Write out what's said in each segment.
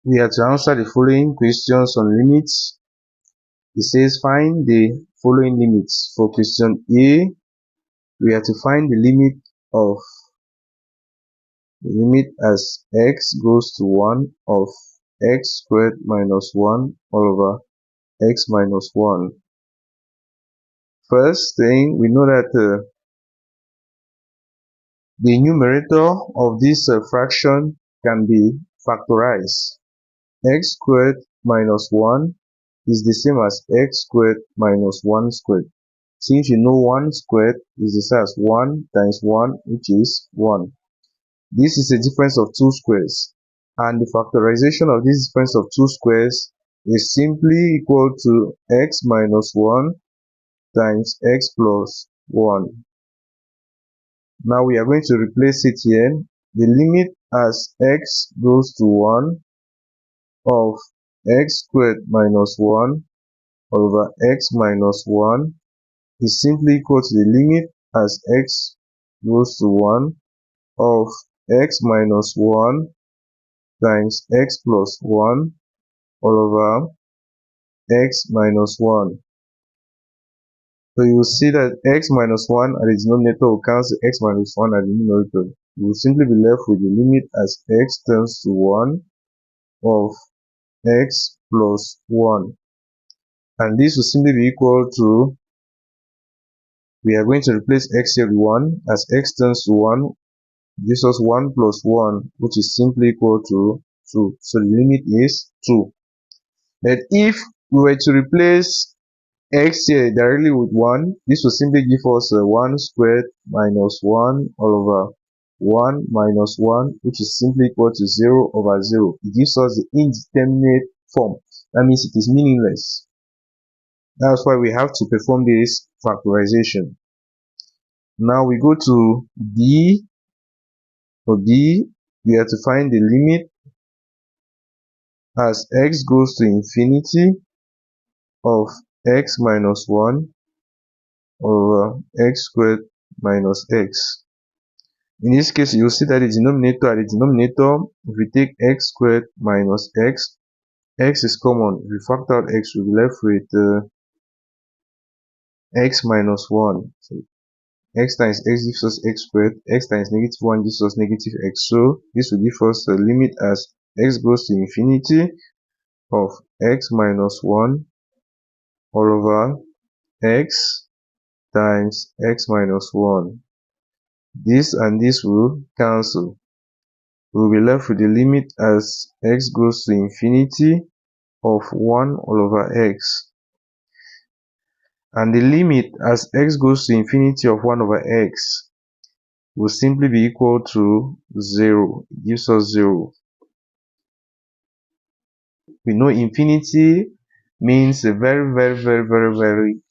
We have to answer the following questions on limits. It says find the following limits. For question A, we have to find the limit as x goes to 1 of x squared minus 1 all over x minus 1. First thing, we know that the numerator of this fraction can be factorized. X squared minus 1 is the same as x squared minus 1 squared. Since you know 1 squared is the same as 1 times 1, which is 1. This is a difference of two squares, and the factorization of this difference of two squares is simply equal to x minus 1 times x plus 1. Now we are going to replace it here. The limit as x goes to 1 of x squared minus 1 over x minus 1 is simply equal to the limit as x goes to 1 of x minus 1 times x plus 1 all over x minus 1. So you will see that x minus 1 at the denominator will cancel x minus 1 at the numerator. You will simply be left with the limit as x tends to 1 of x plus 1. And this will simply be equal to, we are going to replace x here with 1 as x tends to 1 gives us 1 plus 1, which is simply equal to 2. So the limit is 2. But if we were to replace x here directly with 1, this will simply give us 1 squared minus 1 all over 1 minus 1, which is simply equal to 0 over 0. It gives us the indeterminate form. That means it is meaningless. That's why we have to perform this factorization. Now we go to B. For B, we have to find the limit as x goes to infinity of x minus 1 over x squared minus x. In this case, you'll see that the denominator, if we take x squared minus x is common. If we factor out x, we'll be left with x minus 1. So x times x gives us x squared, x times negative 1 gives us negative x. So this will give us the limit as x goes to infinity of x minus 1 all over x times x minus 1. This and this will cancel. We will be left with the limit as x goes to infinity of 1 all over x. And the limit as x goes to infinity of 1 over x will simply be equal to 0. It gives us 0. We know infinity means a very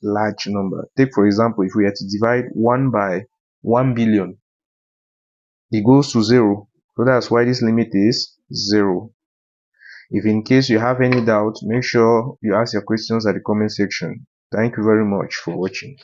large number. Take for example, if we had to divide 1 by 1 billion, it goes to 0. So that's why this limit is 0. If in case you have any doubt, make sure you ask your questions at the comment section. Thank you very much for watching.